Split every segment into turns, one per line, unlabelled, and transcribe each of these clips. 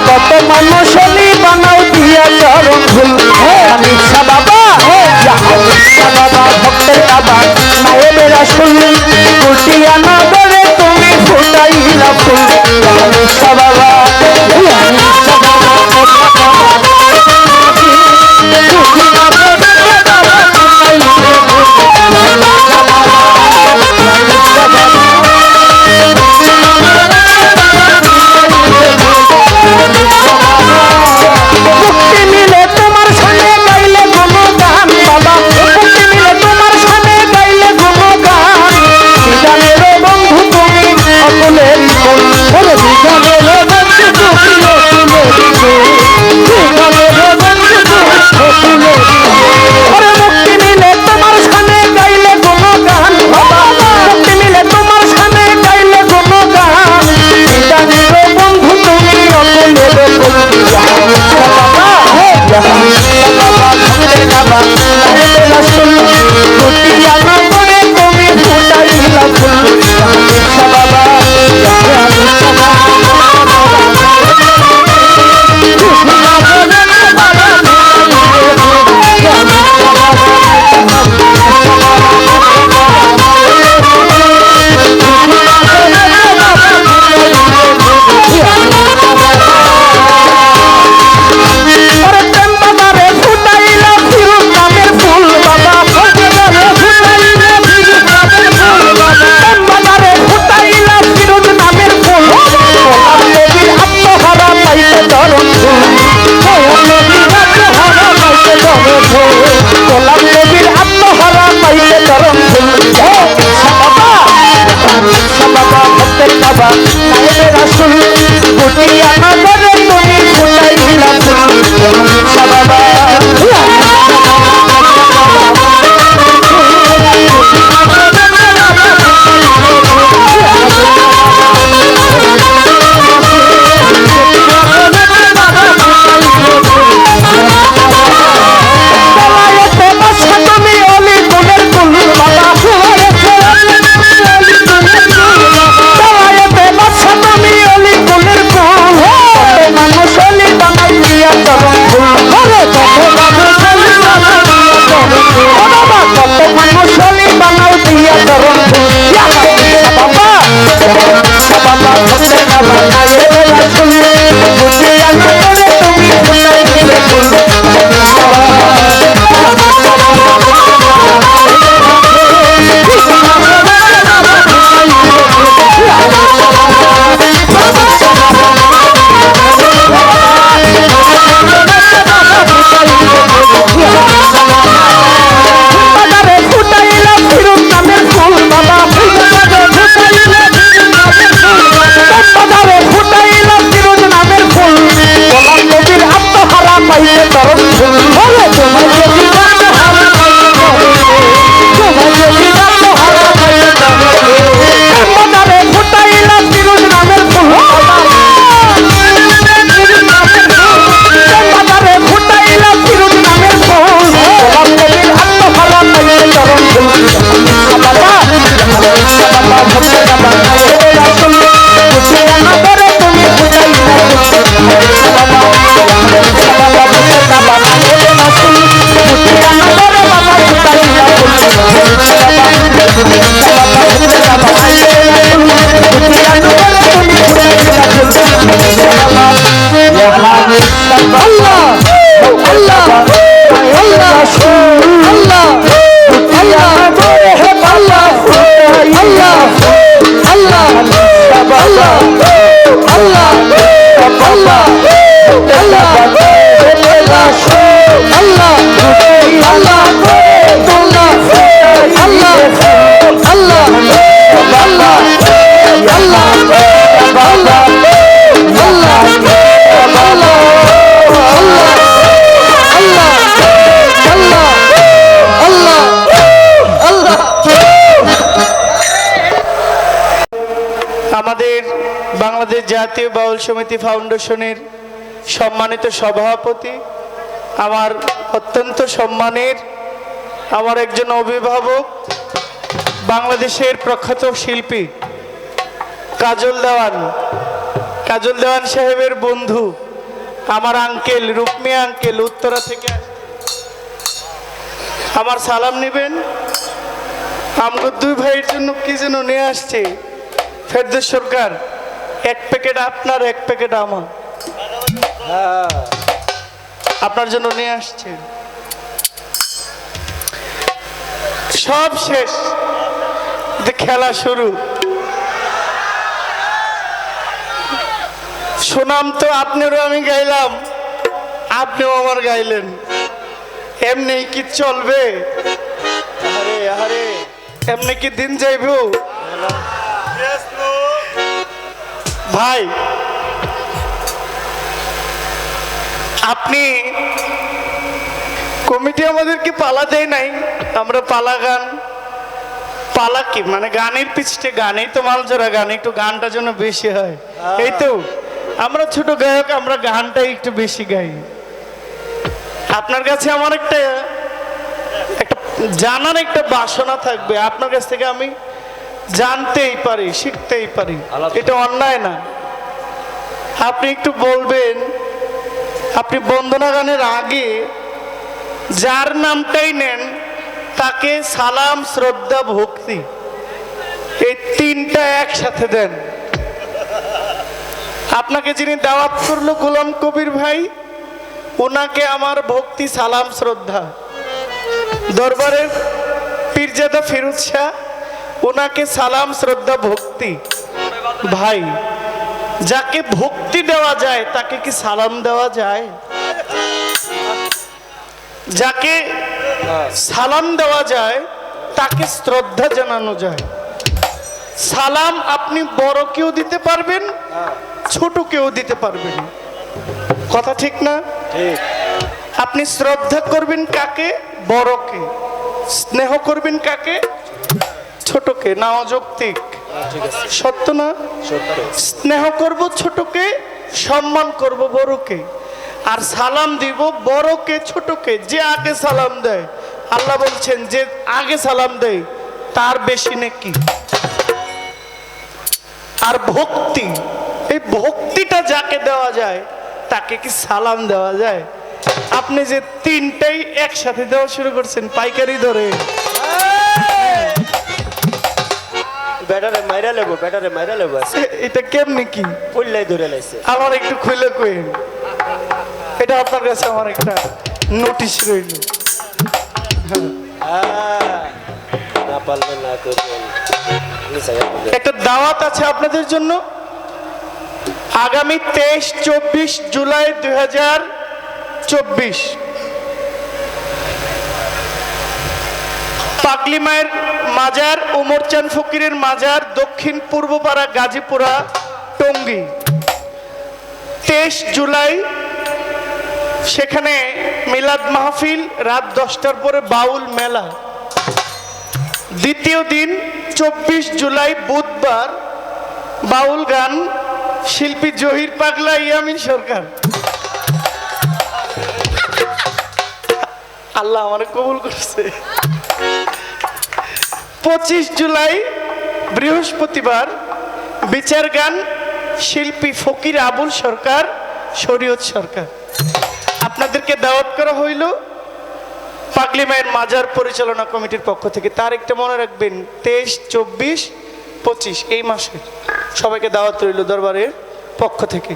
কত মানুষলি বানাও দিয়া চরণ ফুল হানিসা বাবা হানিসা বাবা ভক্তের বাবা নায়েবে রাসূল কুটিয়া নগরে তুমি ফুটাইলা ফুল হানিসা বাবা হানিসা
বাংলাদেশ জাতীয় বাউল সমিতি ফাউন্ডেশনের সম্মানিত সভাপতি, আমার অত্যন্ত সম্মানের আমার একজন অভিভাবক, বাংলাদেশের প্রখ্যাত শিল্পী কাজল দেওয়ান, কাজল দেওয়ান সাহেবের বন্ধু আমার আঙ্কেল রুকমিয়া আঙ্কেল উত্তরা থেকে আসছে। আমার সালাম নেবেন। আমগো দুই ভাইয়ের জন্য কি যেন নিয়ে আসছে ফেরদৌস সরকার, এক প্যাকেট আপনার এক প্যাকেট আমার, আপনার জন্য নিয়ে আসছে। সব শেষ, খেলা শুরু। সুনাম তো আপনারও আমি গাইলাম, আপনিও আমার গাইলেন, এমনি কি চলবে? আরে আরে এমনি কি দিন যাইব? ভাই আপনি কমিটি আমাদেরকে পালা দেয় নাই, আমরা পালা গান, পালা কি মানে গানের পিছটে গানেই তো মাল জোড়া গান, একটু গানটা যেন বেশি হয়। এই তো আমরা ছোট গায়ক, আমরা গানটাই একটু বেশি গাই। আপনার কাছে আমার একটা জানার একটা বাসনা থাকবে, আপনার কাছ থেকে আমি জানতেই পারি, শিখতেই পারি, এটা অন্যায় না। আপনি একটু বলবেন, আপনি বন্দনা গানের আগে যার নামটাই নেন তাকে সালাম শ্রদ্ধা ভক্তি এই তিনটা একসাথে দেন। আপনাকে যিনি দাওয়াত করলো গোলাম কবির ভাই, ওনাকে আমার ভক্তি সালাম শ্রদ্ধা। দরবারের পীরজাদা ফিরোজ শাহ, ওনাকে সালাম শ্রদ্ধা ভক্তি। ভাই যাকে ভক্তি দেওয়া যায় তাকে কি সালাম দেওয়া যায়? যাকে সালাম দেওয়া যায় তাকে শ্রদ্ধা জানানো যায়। সালাম আপনি বড়কেও দিতে পারবেন, ছোটকেও দিতে পারবেন, কথা ঠিক না? আপনি শ্রদ্ধা করবেন কাকে? বড়কে। স্নেহ করবেন কাকে? ছোটকে। না অযৌক্তিক? সত্য না? স্নেহ করব ছোটকে, সম্মান করব বড়কে, আর সালাম দিব বড়কে ছোটকে। যে আগে সালাম দেয়, আল্লাহ বলছেন যে আগে সালাম দেয় তার বেশি নেকি। আর ভক্তি, এই ভক্তিটা যাকে দেওয়া যায় তাকে কি সালাম দেওয়া যায়? আপনি যে তিনটাই একসাথে দেওয়া শুরু করছেন পাইকারি ধরে,
ব্যাটারে মাইরা লেবো, ব্যাটারে মাইরা লেবো,
এটা কেমনি কি
পল্লাই ধরে লাইছে।
আমার একটু খুলে কইন, এটা আপনার কাছে আমার একটা নোটিশ রইল।
না পারলে না করবেন।
একটা দাওয়াত আছে আপনাদের জন্য। আগামী 23-24 জুলাই 2024 পাগলি মায়ের মাজার, উমর চাঁদ ফকিরের মাজার, দক্ষিণ পূর্বপাড়া, গাজীপুরা, টঙ্গী। 23 জুলাই সেখানে মিলাদ মাহফিল, রাত 10টার পরে বাউল মেলা। দ্বিতীয় দিন 24 জুলাই বুধবার বাউল গান, শিল্পী জহির পাগলা, ইয়ামিন সরকার। আল্লাহ আমার কবুল করছে। 25 জুলাই বৃহস্পতিবার বিচার গান, শিল্পী ফকির আবুল সরকার, শরীয়ত সরকার। আপনাদেরকে দাওয়াত করা হইল পাগলি মায়ের মাজার পরিচালনা কমিটির পক্ষ থেকে। তার একটা মনে রাখবেন, 23, 24, 25 এই মাসে সবাইকে দাওয়াত রইল দরবারের পক্ষ থেকে।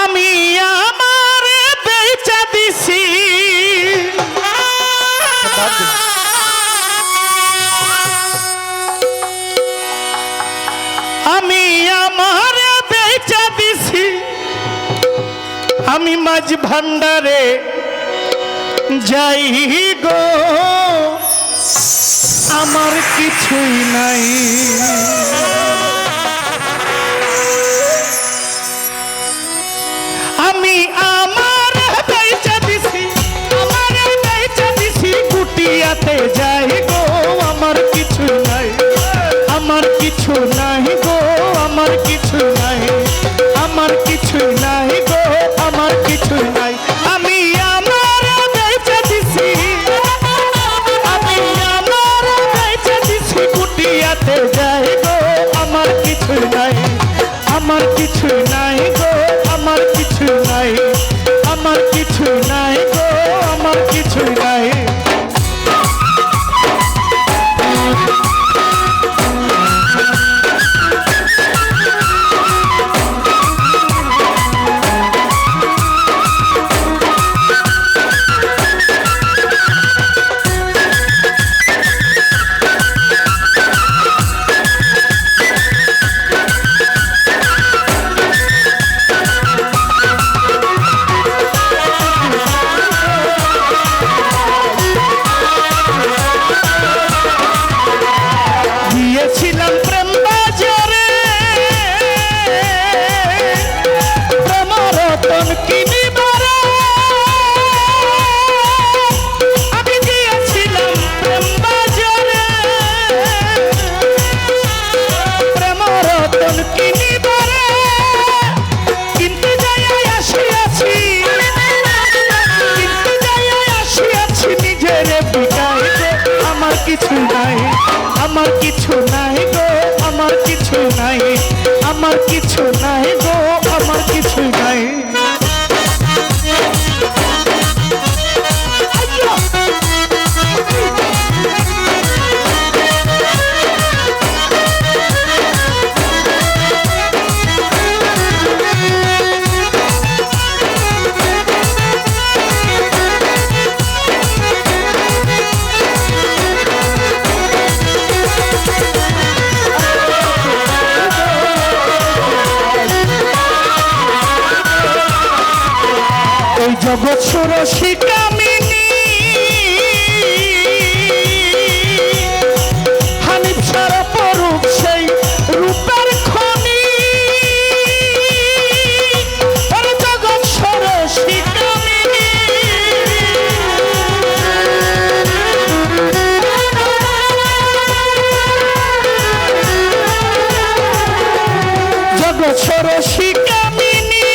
আমি আমার বেচা দিছি, আমি আমার বেচা দিছি, আমি মাঝ ভান্ডারে যাই গো, আমার কিছুই নাই। আমি আমার বেচা দিছি, আমার বেচা দিছি, কুটিয়াতে যাই গো, আমার কিছু নাই। দুনিয়াতে যাই গো আমার কিছু নাই, আমার কিছু নাই গো, আমার কিছু নাই, আমার কিছু নাই গো, আমার কিছু নাই। গিয়েছিলাম প্রেম বাজারে প্রেম রতন কিনিবারে, আমি গিয়েছিলাম প্রেম বাজারে প্রেম রতন কিনিবারে, কিন্তু যাইয়া আসিয়াছি, কিন্তু যাইয়া আসিয়াছি নিজের বিকাইতে। আমার কিছু নাই, আমার কিছু নাই গো, আমার কিছু নাই, আমার কিছু নাই গো, আমার কিছু নাই। এই জগৎ ষোড়শী কামিনী হানিফ সারা পরূপ সেই রূপের খনি, ওরে জগৎ ষোড়শী কামিনী জগৎ ষোড়শী কামিনী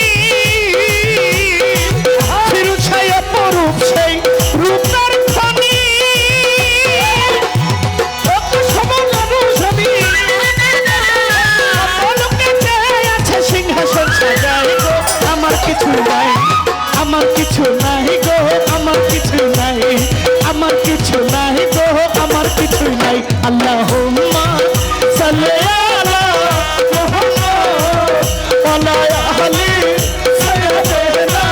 ফিরুছায়া পরূপ সেই রূপের খনি, কত সমগ্র ছবি পলকেতে আছে সিংহাসন সাজাই গো। আমার কিছু নাই, আমার কিছু নাই গো, আমার কিছু নাই, আমার কিছু নাই গো, আমার কিছু নাই। আল্লাহুম্মা সাল্লি আলা মুহাম্মাদ ওয়া আলা আলি সাইয়্যিদিনা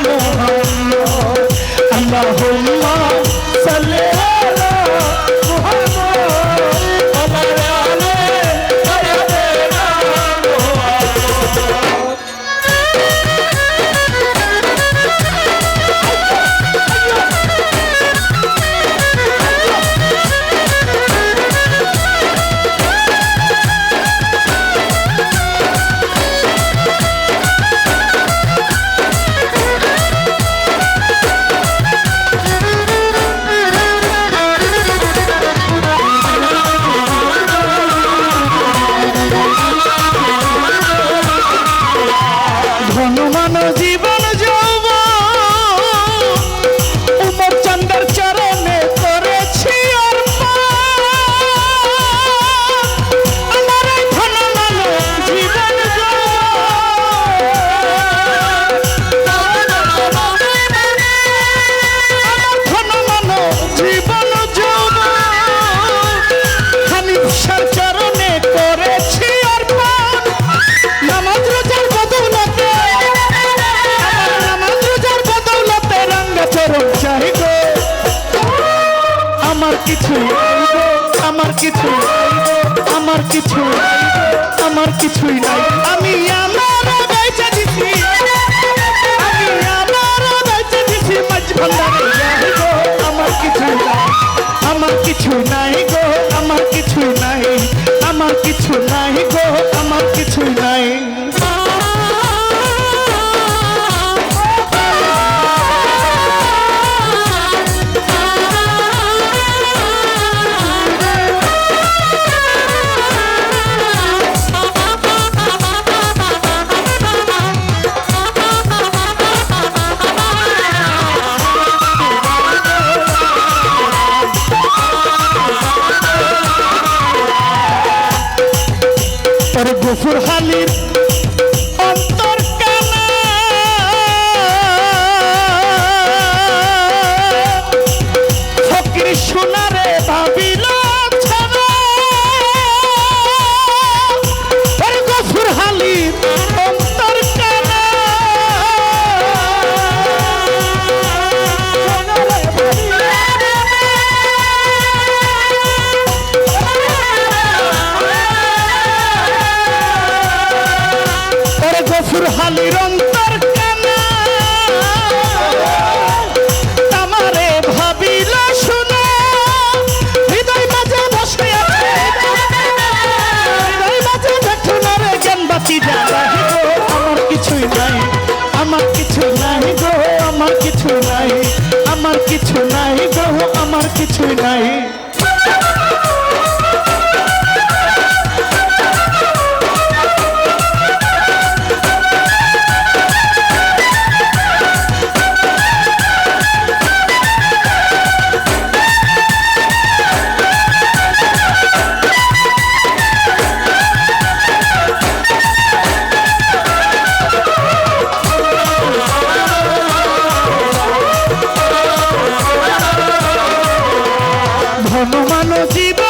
মুহাম্মাদ। আল্লাহুম্মা সাল্লি আলা মুহাম্মাদ ওয়া আলা আলি সাইয়্যিদিনা মুহাম্মাদ। ধনমান জীবন যৌবন উমর চন্দ্র চরণে করেছি অর্পণ, আমার এই ধনমান জীবন ধনমান জীবন যৌবন হানিফ সার চরণে করেছি অর্পণ। নামাজ রোজার বদৌলতে, আমার নামাজ রোজার বদৌলতে রঙ্গা চরণ চাই গো। আমার কিছু নাই গো, আমার কিছু নাই গো, আমার কিছু নাই গো, আমার কিছুই নাই। আমি আমার বেচে দিছি, আমি আমার বেচে দিছি মাঝ ভান্ডারে যাই গো। আমার কিছু নাই, আমার কিছু নাই গো, আমার কিছু নাই, আমার কিছু নাই গো, আমার কিছু নাই। গফুর হালির অন্তর কানা ফকির সোনারে ভাবিল ছানা ওরে গফুর হালির অন্তর কানা ওরে গফুর হালির অন্তর কানা তামারে ভাবিল শোনা হৃদয় মাঝে বসে আছে হৃদয় মাঝে দেখো না রে জ্ঞান বাতি জ্বালাহি গো আমার কিছুই নাই আমার কিছু নাই গো আমার কিছু নাই আমার কিছু নাই গো আমার কিছুই নাই ধনমান জীব